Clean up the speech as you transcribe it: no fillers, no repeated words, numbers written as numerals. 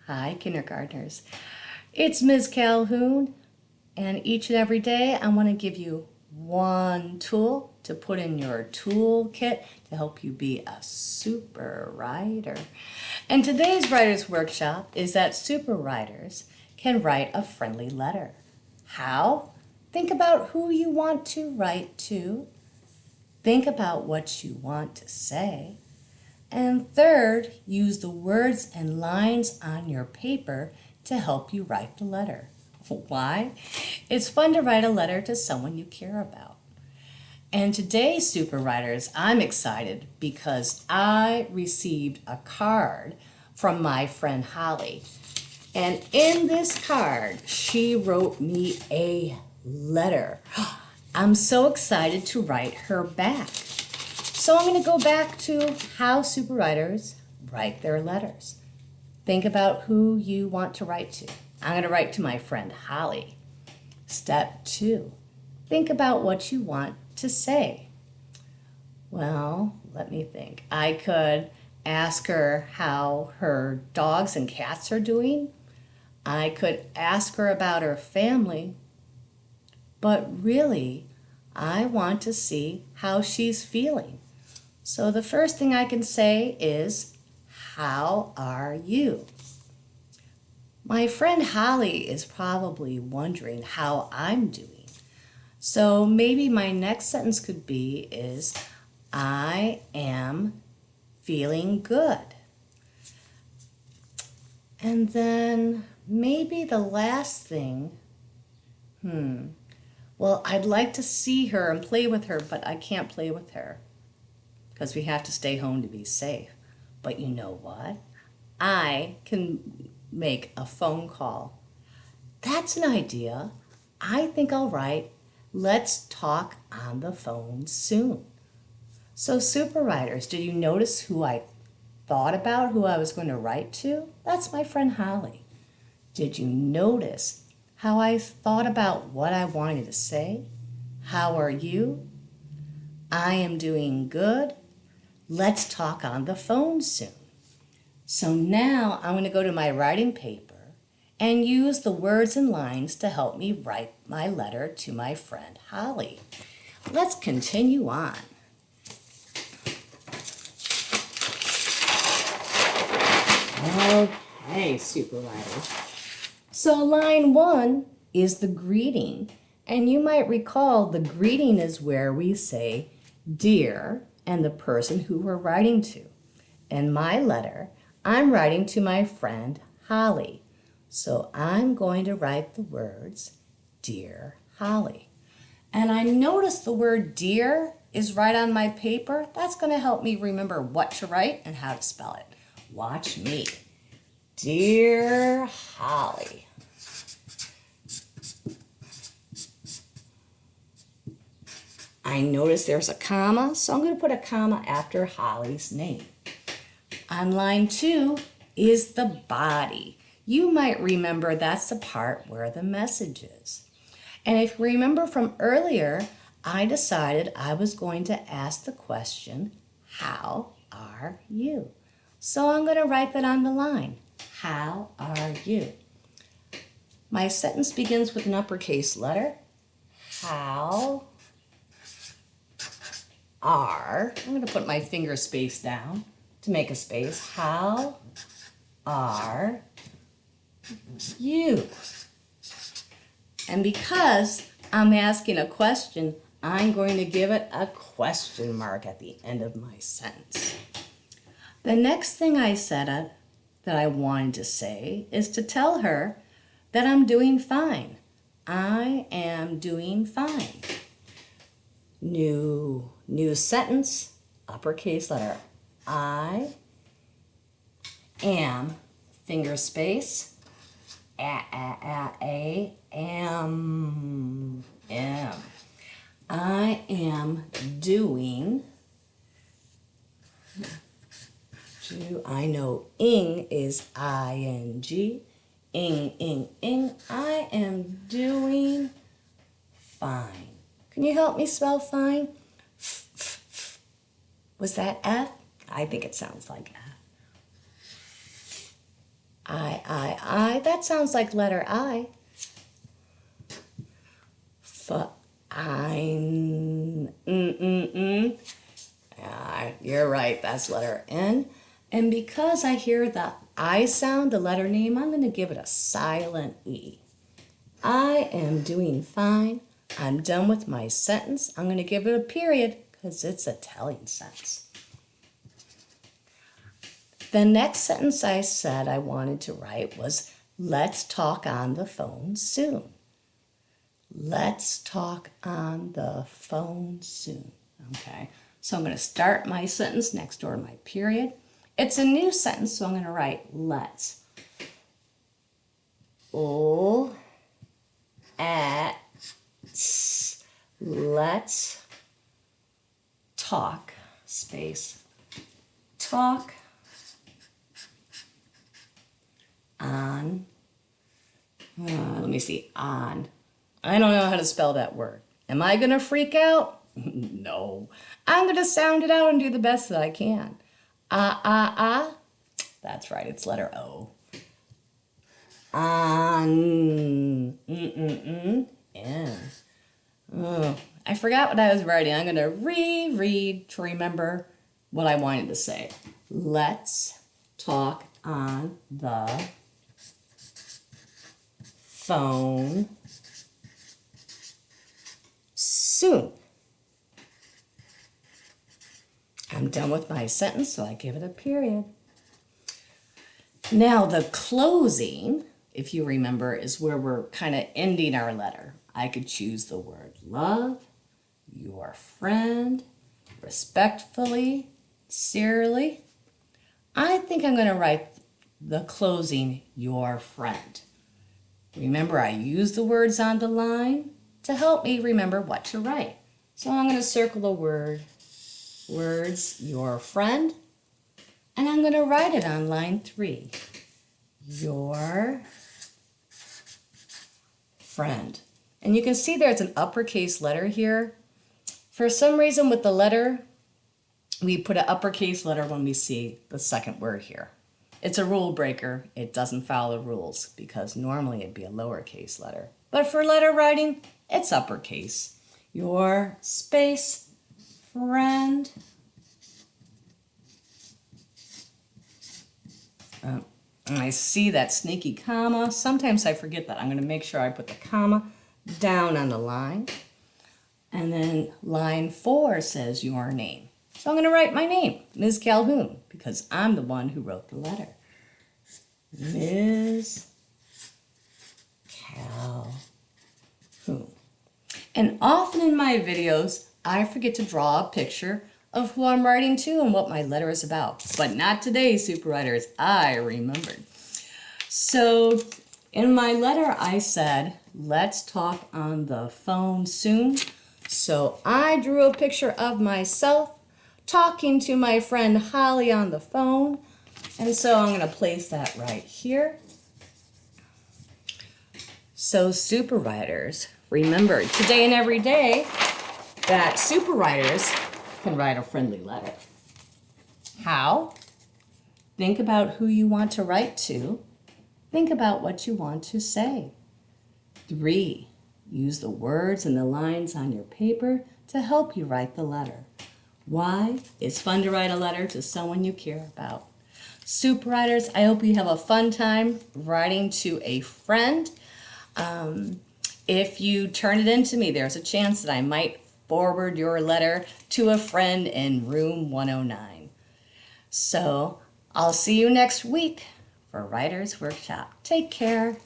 Hi, kindergartners. It's Ms. Calhoun, and each and every day I want to give you one tool to put in your toolkit to help you be a super writer. And today's writer's workshop is that super writers can write a friendly letter. How? Think about who you want to write to. Think about what you want to say. And third, use the words and lines on your paper to help you write the letter. Why? It's fun to write a letter to someone you care about. And today, super writers, I'm excited because I received a card from my friend Holly. And in this card, she wrote me a letter. I'm so excited to write her back. So I'm going to go back to how super writers write their letters. Think about who you want to write to. I'm going to write to my friend Holly. Step 2, think about what you want to say. Well, let me think. I could ask her how her dogs and cats are doing. I could ask her about her family. But really, I want to see how she's feeling. So the first thing I can say is, how are you? My friend Holly is probably wondering how I'm doing. So maybe my next sentence could be is, I am feeling good. And then maybe the last thing, well, I'd like to see her and play with her, but I can't play with her because we have to stay home to be safe. But you know what? I can make a phone call. That's an idea. I think I'll write, let's talk on the phone soon. So super writers, did you notice who I thought about, who I was going to write to? That's my friend Holly. Did you notice how I thought about what I wanted to say? How are you? I am doing good. Let's talk on the phone soon. So now I'm going to go to my writing paper and use the words and lines to help me write my letter to my friend Holly. Let's continue on. Okay, super writers. So line 1 is the greeting. And you might recall the greeting is where we say dear and the person who we're writing to. In my letter, I'm writing to my friend Holly. So I'm going to write the words, Dear Holly. And I notice the word dear is right on my paper. That's going to help me remember what to write and how to spell it. Watch me. Dear Holly. I notice there's a comma, so I'm going to put a comma after Holly's name. On line 2 is the body. You might remember that's the part where the message is. And if you remember from earlier, I decided I was going to ask the question, how are you? So I'm going to write that on the line. How are you? My sentence begins with an uppercase letter. How are, I'm going to put my finger space down to make a space. How are you? And because I'm asking a question, I'm going to give it a question mark at the end of my sentence. The next thing I said that I wanted to say is to tell her that I'm doing fine. I am doing fine. New sentence, uppercase letter. I am, finger space, am. I am doing, I know ing is ing, ing. I am doing fine. Can you help me spell fine? Was that F? I think it sounds like F. I. That sounds like letter I. You're right, that's letter N. And because I hear the I sound, the letter name, I'm going to give it a silent E. I am doing fine. I'm done with my sentence. I'm going to give it a period because it's a telling sentence. The next sentence I said I wanted to write was, let's talk on the phone soon. Let's talk on the phone soon. Okay, so I'm going to start my sentence next door to my period. It's a new sentence, so I'm going to write let's. Let's talk, space, talk on, let me see, on. I don't know how to spell that word. Am I going to freak out? No. I'm going to sound it out and do the best that I can. That's right, it's letter O. On, N. Oh, I forgot what I was writing. I'm going to reread to remember what I wanted to say. Let's talk on the phone soon. I'm done with my sentence, so I give it a period. Now the closing, if you remember, is where we're kind of ending our letter. I could choose the word love, your friend, respectfully, sincerely. I think I'm going to write the closing, your friend. Remember, I use the words on the line to help me remember what to write. So I'm going to circle the words, your friend, and I'm going to write it on line 3. Your friend. And you can see there's an uppercase letter here. For some reason with the letter, we put an uppercase letter when we see the second word here. It's a rule breaker. It doesn't follow rules because normally it'd be a lowercase letter. But for letter writing, it's uppercase. Your space friend. And I see that sneaky comma. Sometimes I forget that. I'm going to make sure I put the comma down on the line. And then line 4 says your name. So I'm going to write my name, Ms. Calhoun, because I'm the one who wrote the letter. Ms. Calhoun. And often in my videos, I forget to draw a picture of who I'm writing to and what my letter is about. But not today, Super Writers. I remembered. So in my letter, I said, let's talk on the phone soon. So I drew a picture of myself talking to my friend Holly on the phone. And so I'm going to place that right here. So Super Writers, remember today and every day that Super Writers can write a friendly letter. How? Think about who you want to write to. Think about what you want to say. 3, use the words and the lines on your paper to help you write the letter. Why? It's fun to write a letter to someone you care about. Super Writers, I hope you have a fun time writing to a friend. If you turn it in to me, there's a chance that I might forward your letter to a friend in room 109. So I'll see you next week for Writer's Workshop. Take care.